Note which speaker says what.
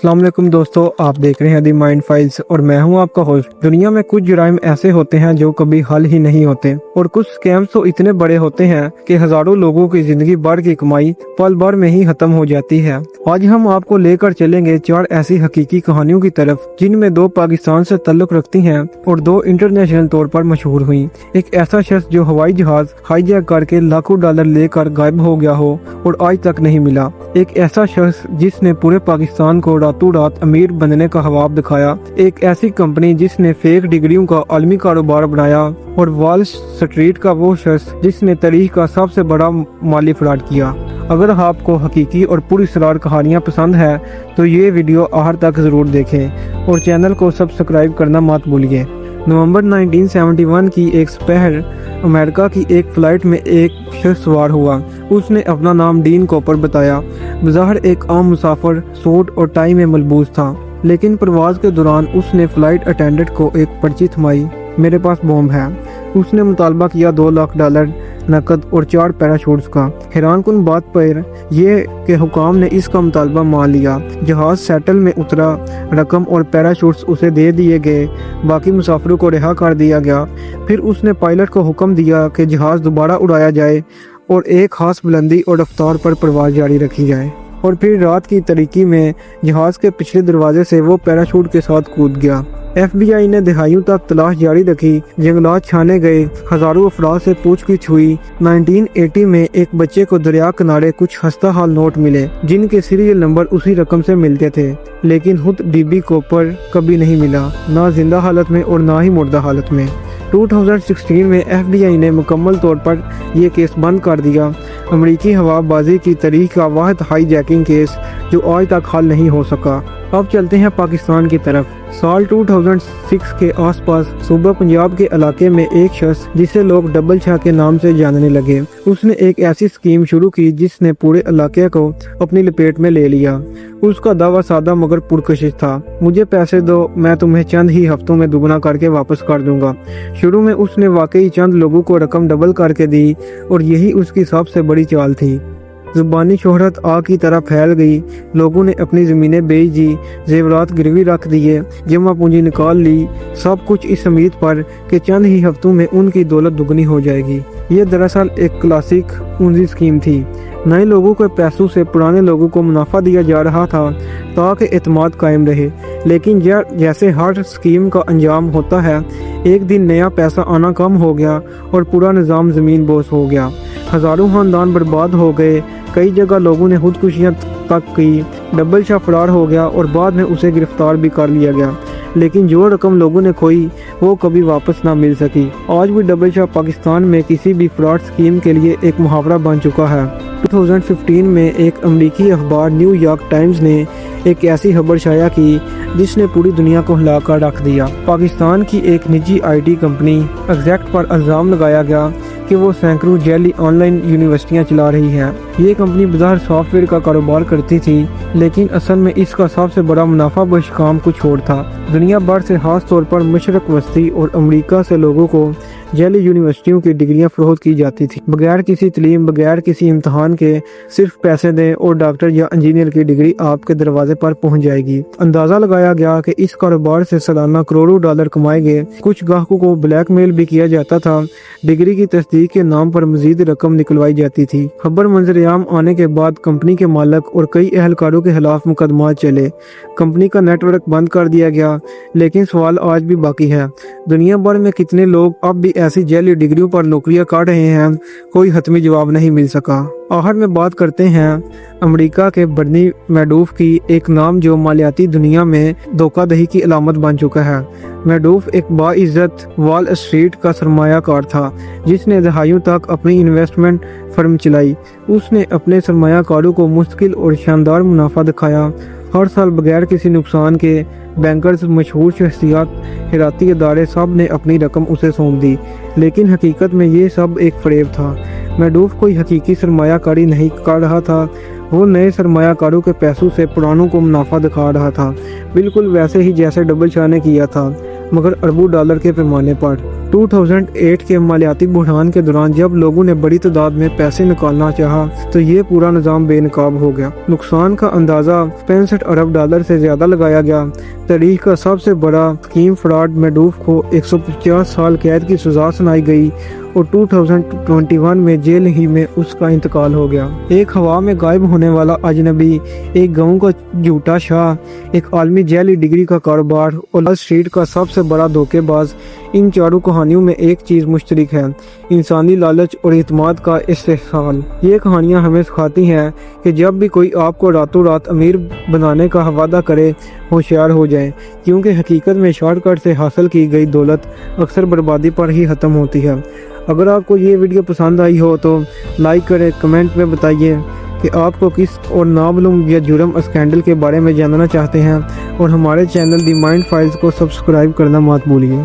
Speaker 1: अस्सलाम वालेकुम दोस्तों, आप देख रहे हैं दी माइंड फाइल्स और मैं हूं आपका होस्ट। दुनिया में कुछ जुराइम ऐसे होते हैं जो कभी हल ही नहीं होते और कुछ स्कैम्स तो इतने बड़े होते हैं कि हजारों लोगों की जिंदगी भर की कमाई पल भर में ही खत्म हो जाती है। आज हम आपको लेकर चलेंगे 4 ऐसी हकीकी कहानियों की तरफ जिनमें 2 पाकिस्तान से ताल्लुक रखती हैं और 2 इंटरनेशनल तौर पर मशहूर हुई। एक ऐसा शख्स जो हवाई जहाज हाईजैक करके लाखों डॉलर लेकर गायब हो गया हो और आज तक नहीं मिला। एक ऐसा शख्स जिसने पूरे पाकिस्तान को रातों रात अमीर बनने का ख्वाब दिखाया। एक ऐसी कंपनी जिसने फेक डिग्रियों का आलमी कारोबार बनाया और वॉल स्ट्रीट का वो शख्स जिसने तारीख का सबसे बड़ा माली फ्रॉड किया। अगर आपको हकीकी और पूरी सरार कहानियाँ पसंद है तो ये वीडियो आखिर तक जरूर देखें और चैनल को सब्सक्राइब करना मत भूलिए। नवंबर 1971 की एक सुबह अमेरिका की एक फ्लाइट में एक शख्स सवार हुआ। उसने अपना नाम डीन कॉपर बताया। बज़ाहिर एक आम मुसाफिर सूट और टाई में मलबूस था, लेकिन परवाज के दौरान उसने फ्लाइट अटेंडेंट को एक पर्ची थमाई। मेरे पास बॉम्ब है। उसने मुतालबा किया $2 लाख नकद और 4 पैराशूट्स का। हैरानकुन बात पर यह कि हुकाम ने इसका मुतालबा मान लिया। जहाज सेटल में उतरा, रकम और पैराशूट्स उसे दे दिए गए, बाकी मुसाफिरों को रिहा कर दिया गया। फिर उसने पायलट को हुक्म दिया कि जहाज दोबारा उड़ाया जाए और एक खास बुलंदी और रफ्तार पर परवाज जारी रखी जाए। और फिर रात की तारीकी में जहाज के पिछले दरवाजे से वो पैराशूट के साथ कूद गया। FBI ने दहाइयों तक तलाश जारी रखी, जंगलात छाने गए, हजारों अफराद से पूछगिछ हुई। 1980 में एक बच्चे को दरिया किनारे कुछ खस्ता हाल नोट मिले जिनके सीरियल नंबर उसी रकम से मिलते थे, लेकिन खुद डीबी कॉपर कभी नहीं मिला, ना जिंदा हालत में और ना ही मुर्दा हालत में। 2016 में FBI ने मुकम्मल तौर पर यह केस बंद कर दिया। अमेरिकी हवाबाजी की तारीख का वाहिद हाई जैकिंग केस जो आज तक हल नहीं हो सका। अब चलते हैं पाकिस्तान की तरफ। साल 2006 के आसपास सूबा पंजाब के इलाके में एक शख्स जिसे लोग डबल शाह के नाम से जानने लगे, उसने एक ऐसी स्कीम शुरू की जिसने पूरे इलाके को अपनी लपेट में ले लिया। उसका दावा सादा मगर पुरकशिश था। मुझे पैसे दो, मैं तुम्हें चंद ही हफ्तों में दुगना करके वापस कर दूंगा। शुरू में उसने वाकई चंद लोगों को रकम डबल करके दी और यही उसकी सबसे बड़ी चाल थी। जुबानी शोहरत आग की तरह फैल गई। लोगों ने अपनी ज़मीनें बेच दी, जेवरात गिरवी रख दिए, जमा पूंजी निकाल ली, सब कुछ इस उम्मीद पर कि चंद ही हफ्तों में उनकी दौलत दुगनी हो जाएगी। ये दरअसल एक क्लासिक पूंजी स्कीम थी। नए लोगों के पैसों से पुराने लोगों को मुनाफा दिया जा रहा था ताकि एतमाद कायम रहे, लेकिन जैसे हर स्कीम का अंजाम होता है, एक दिन नया पैसा आना कम हो गया और पूरा निज़ाम ज़मीन बोस हो गया। हज़ारों खानदान बर्बाद हो गए। कई जगह लोगों ने खुदकुशियां तक की। डबल शाह फरार हो गया और बाद में उसे गिरफ्तार भी कर लिया गया, लेकिन जो रकम लोगों ने खोई वो कभी वापस ना मिल सकी। आज भी डबल शाह पाकिस्तान में किसी भी फ्रॉड स्कीम के लिए एक मुहावरा बन चुका है। 2015 में एक अमेरिकी अखबार न्यूयॉर्क टाइम्स ने एक ऐसी खबर शाया की जिसने पूरी दुनिया को हिला कर रख दिया। पाकिस्तान की एक निजी IT कंपनी एग्जैक्ट पर इल्ज़ाम लगाया गया कि वो सैकड़ों जैली ऑनलाइन यूनिवर्सिटियां चला रही है। ये कंपनी बाजार सॉफ्टवेयर का कारोबार करती थी, लेकिन असल में इसका सबसे बड़ा मुनाफा बख्श काम कुछ और था। दुनिया भर से खास तौर पर मशरक वस्ती और अमेरिका से लोगों को जैली यूनिवर्सिटियों की डिग्रियां फरोख्त की जाती थी बगैर किसी तलीम, बगैर किसी इम्तहान के। सिर्फ पैसे दें और डॉक्टर या इंजीनियर की डिग्री आपके दरवाजे पर पहुंच जाएगी। अंदाजा लगाया गया कि इस कारोबार से सालाना करोड़ों डॉलर कमाए गए। कुछ ग्राहकों को ब्लैकमेल भी किया जाता था। डिग्री की तस्दीक के नाम पर मजीद रकम निकलवाई जाती थी। खबर मंजर-ए-आम आने के बाद कंपनी के मालिक और कई एहलकारों के खिलाफ मुकदमा चले। कंपनी का नेटवर्क बंद कर दिया गया, लेकिन सवाल आज भी बाकी है, दुनिया भर में कितने लोग अब भी ऐसी जैली डिग्रियों पर नौकरियां कर रहे हैं? कोई हतमी जवाब नहीं मिल सका। आखिर में बात करते हैं अमेरिका के बर्नी मैडोफ की, एक नाम जो मालियाती दुनिया में धोखाधड़ी की अलामत बन चुका है। मैडोफ एक बाइज्जत वॉल स्ट्रीट का सरमायाकार था जिसने दहाइयों तक अपनी इन्वेस्टमेंट फर्म चलाई। उसने अपने सरमायाकारों को मुश्किल और शानदार मुनाफा दिखाया। हर साल बगैर किसी नुकसान के बैंकर्स, मशहूर शख्सियात, हिराती इदारे सब ने अपनी रकम उसे सौंप दी, लेकिन हकीकत में ये सब एक फरेब था। मैडोफ कोई हकीकी सरमायाकारी नहीं कर रहा था, वो नए सरमायाकारों के पैसों से पुरानों को मुनाफा दिखा रहा था, बिल्कुल वैसे ही जैसे डबल शाह ने किया था, मगर अरबों डॉलर के पैमाने पर। 2008 के मालियाती बहरान के दौरान जब लोगों ने बड़ी तादाद में पैसे निकालना चाहा तो ये पूरा निज़ाम बेनकाब हो गया। नुकसान का अंदाज़ा 65 अरब डॉलर से ज़्यादा लगाया गया। तारीख का सबसे बड़ा स्कीम फ्रॉड मेडोफ को 150 साल कैद की सज़ा सुनाई गई और 2021 में जेल ही में उसका इंतकाल हो गया। एक हवा में गायब होने वाला अजनबी, एक गाँव का झूठा शाह, एक आलमी जेली डिग्री का कारोबार और वॉल स्ट्रीट का सबसे बड़ा धोखेबाज, इन चारों कहानियों में एक चीज़ मुश्तरक है, इंसानी लालच और इत्मीनान का इस्तेहसाल। ये कहानियाँ हमें सिखाती हैं कि जब भी कोई आपको रातों रात अमीर बनाने का वादा करे, होशियार हो जाएं, क्योंकि हकीकत में शॉर्टकट से हासिल की गई दौलत अक्सर बर्बादी पर ही ख़त्म होती है। अगर आपको ये वीडियो पसंद आई हो तो लाइक करें, कमेंट में बताइए कि आपको किस और नामालूम या जुर्म स्कैंडल के बारे में जानना चाहते हैं, और हमारे चैनल दी माइंड फाइल्स को सब्सक्राइब करना मत भूलिए।